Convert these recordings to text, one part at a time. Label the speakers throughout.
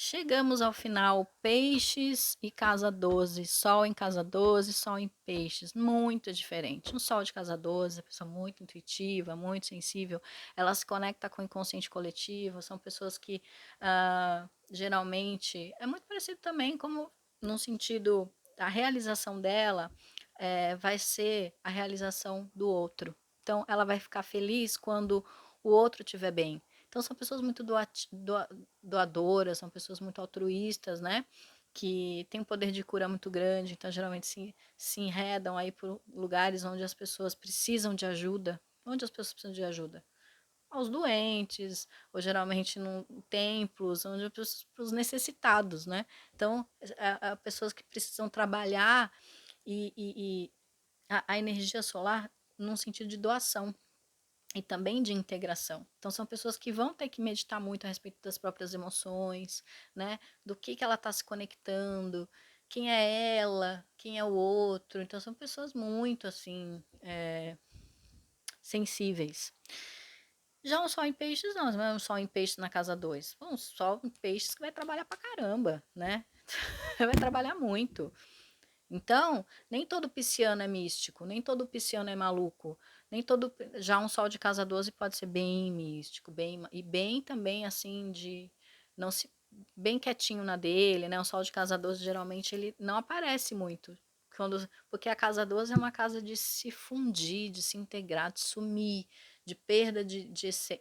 Speaker 1: Chegamos ao final, peixes e casa 12, sol em casa 12, sol em peixes, muito diferente. Um sol de casa 12, pessoa muito intuitiva, muito sensível, ela se conecta com o inconsciente coletivo, são pessoas que geralmente, é muito parecido também como no sentido, a realização dela vai ser a realização do outro. Então ela vai ficar feliz quando o outro estiver bem. Então são pessoas muito doadoras, são pessoas muito altruístas, né? Que têm um poder de cura muito grande, então geralmente se enredam aí por lugares onde as pessoas precisam de ajuda. Onde as pessoas precisam de ajuda? Aos doentes, ou geralmente em templos, onde os necessitados, né? Então, pessoas que precisam trabalhar e a energia solar num sentido de doação e também de integração. Então são pessoas que vão ter que meditar muito a respeito das próprias emoções, né? Do que ela está se conectando, quem é ela, quem é o outro. Então são pessoas muito assim sensíveis. Já um sol em peixes não é um sol em peixes na casa 2. Um sol em peixes que vai trabalhar pra caramba, né? Vai trabalhar muito. Então, nem todo pisciano é místico, nem todo pisciano é maluco, nem todo. Já um sol de casa 12 pode ser bem místico, bem também assim de não se bem quietinho na dele, né? O sol de casa 12 geralmente ele não aparece muito. Porque a casa 12 é uma casa de se fundir, de se integrar, de sumir, de perda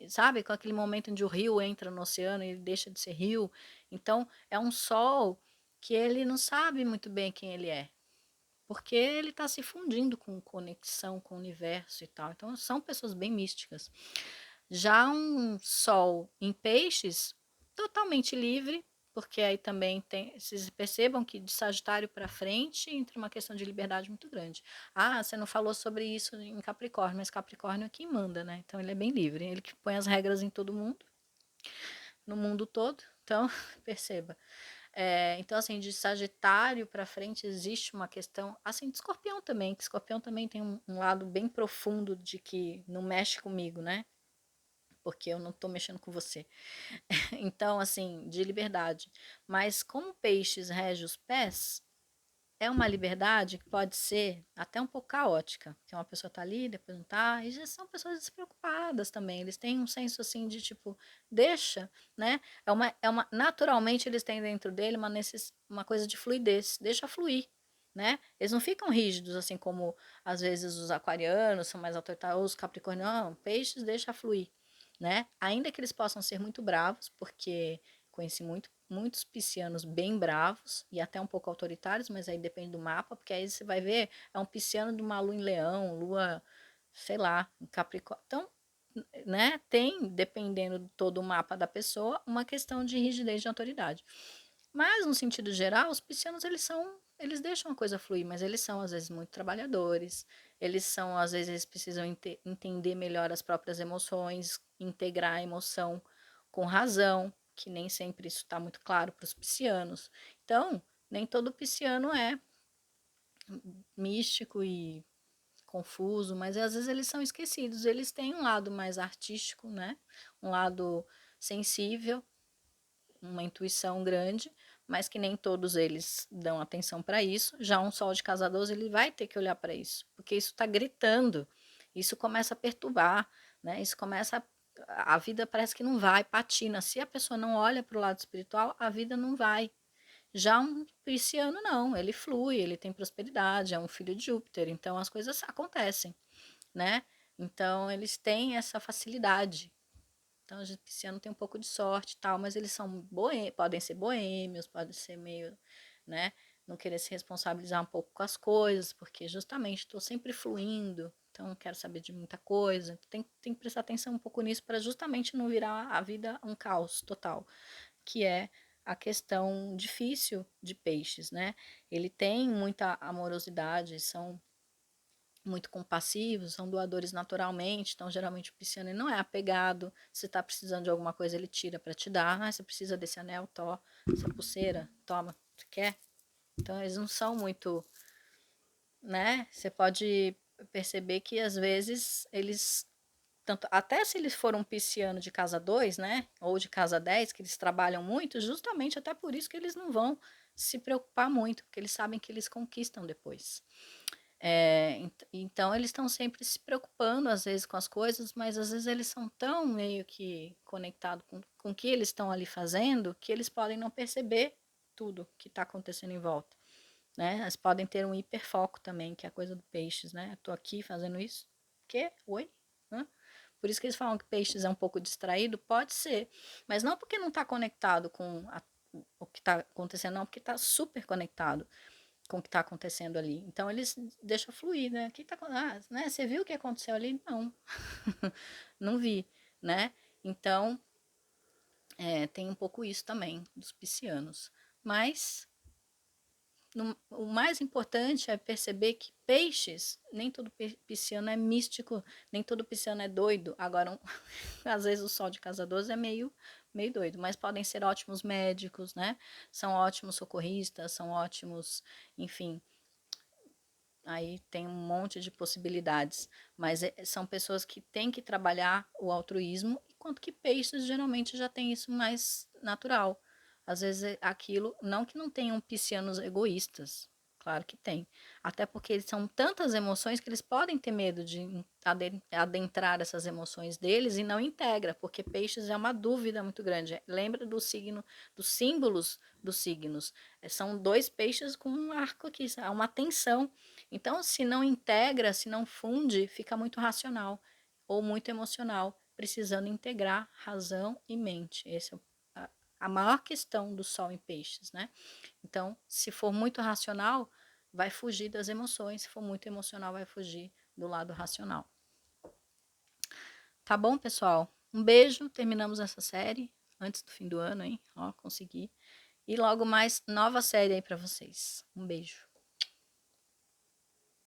Speaker 1: sabe? Com aquele momento onde o rio entra no oceano e ele deixa de ser rio. Então, é um sol que ele não sabe muito bem quem ele é porque ele está se fundindo com conexão com o universo e tal. Então, são pessoas bem místicas. Já um sol em peixes, totalmente livre, porque aí também tem. Vocês percebam que de Sagitário para frente entra uma questão de liberdade muito grande. Ah, você não falou sobre isso em Capricórnio, mas Capricórnio é quem manda, né? Então ele é bem livre. Ele que põe as regras em todo mundo, no mundo todo. Então, perceba. Então, assim, de Sagitário para frente existe uma questão, assim, de Escorpião também, que Escorpião também tem um lado bem profundo de que não mexe comigo, né? Porque eu não tô mexendo com você. Então, assim, de liberdade. Mas como Peixes rege os pés, é uma liberdade que pode ser até um pouco caótica, que uma pessoa tá ali, depois não tá, e já são pessoas despreocupadas também, eles têm um senso assim de tipo, deixa, né? Naturalmente eles têm dentro dele uma coisa de fluidez, deixa fluir, né? Eles não ficam rígidos assim como às vezes os aquarianos são mais autoritários, os capricornianos, não, peixes deixa fluir, né? Ainda que eles possam ser muito bravos, porque conheci muitos piscianos bem bravos e até um pouco autoritários, mas aí depende do mapa, porque aí você vai ver, é um pisciano de uma lua em leão, lua, sei lá, em Capricórnio. Então, né, tem, dependendo de todo o mapa da pessoa, uma questão de rigidez de autoridade. Mas, no sentido geral, os piscianos, eles deixam a coisa fluir, mas eles são, às vezes, muito trabalhadores, eles são, às vezes, eles precisam entender melhor as próprias emoções, integrar a emoção com razão, que nem sempre isso está muito claro para os piscianos. Então, nem todo pisciano é místico e confuso, mas às vezes eles são esquecidos. Eles têm um lado mais artístico, né? Um lado sensível, uma intuição grande, mas que nem todos eles dão atenção para isso. Já um sol de casa 12, ele vai ter que olhar para isso, porque isso está gritando. Isso começa a perturbar, né? Isso começa a vida parece que não vai, patina. Se a pessoa não olha para o lado espiritual, a vida não vai. Já um pisciano não, ele flui, ele tem prosperidade, é um filho de Júpiter, então as coisas acontecem, né? Então eles têm essa facilidade. Então, os piscianos têm um pouco de sorte e tal, mas eles são podem ser boêmios, podem ser meio, né? Não querer se responsabilizar um pouco com as coisas, porque justamente estou sempre fluindo, então não quero saber de muita coisa. Tem que prestar atenção um pouco nisso para justamente não virar a vida um caos total, que é a questão difícil de peixes, né? Ele tem muita amorosidade, são muito compassivos, são doadores naturalmente, então geralmente o pisciano não é apegado, se está precisando de alguma coisa ele tira para te dar, você precisa desse anel, essa pulseira, toma, você quer? Então eles não são muito, né? Você pode perceber que às vezes eles tanto, até se eles foram um pisciano de casa 2, né, ou de casa 10, que eles trabalham muito, justamente até por isso que eles não vão se preocupar muito, porque eles sabem que eles conquistam depois. Então eles estão sempre se preocupando às vezes com as coisas, mas às vezes eles são tão meio que conectados com o que eles estão ali fazendo, que eles podem não perceber tudo que está acontecendo em volta, né? Eles podem ter um hiperfoco também, que é a coisa do peixes, né? Eu tô aqui fazendo isso, quê? Oi? Hã? Por isso que eles falam que peixes é um pouco distraído, pode ser, mas não porque não está conectado com o que está acontecendo, não, porque está super conectado com o que está acontecendo ali. Então eles deixam fluir, né? Que tá, né? Você viu o que aconteceu ali? Não, não vi, né? Então tem um pouco isso também dos piscianos. Mas o mais importante é perceber que peixes, nem todo pisciano é místico, nem todo pisciano é doido. Agora, às vezes o sol de casa 12 é meio doido, mas podem ser ótimos médicos, né? São ótimos socorristas, são ótimos, enfim, aí tem um monte de possibilidades, mas são pessoas que têm que trabalhar o altruísmo, enquanto que peixes geralmente já tem isso mais natural. Às vezes aquilo, não que não tenham piscianos egoístas, claro que tem, até porque eles são tantas emoções que eles podem ter medo de adentrar essas emoções deles e não integra, porque peixes é uma dúvida muito grande. Lembra do signo, dos símbolos dos signos? São dois peixes com um arco aqui, há uma tensão. Então, se não integra, se não funde, fica muito racional ou muito emocional, precisando integrar razão e mente. Essa é a maior questão do Sol em Peixes, né? Então, se for muito racional, vai fugir das emoções, se for muito emocional, vai fugir do lado racional. Tá bom, pessoal? Um beijo, terminamos essa série antes do fim do ano, hein? Ó, consegui. E logo mais, nova série aí para vocês. Um beijo.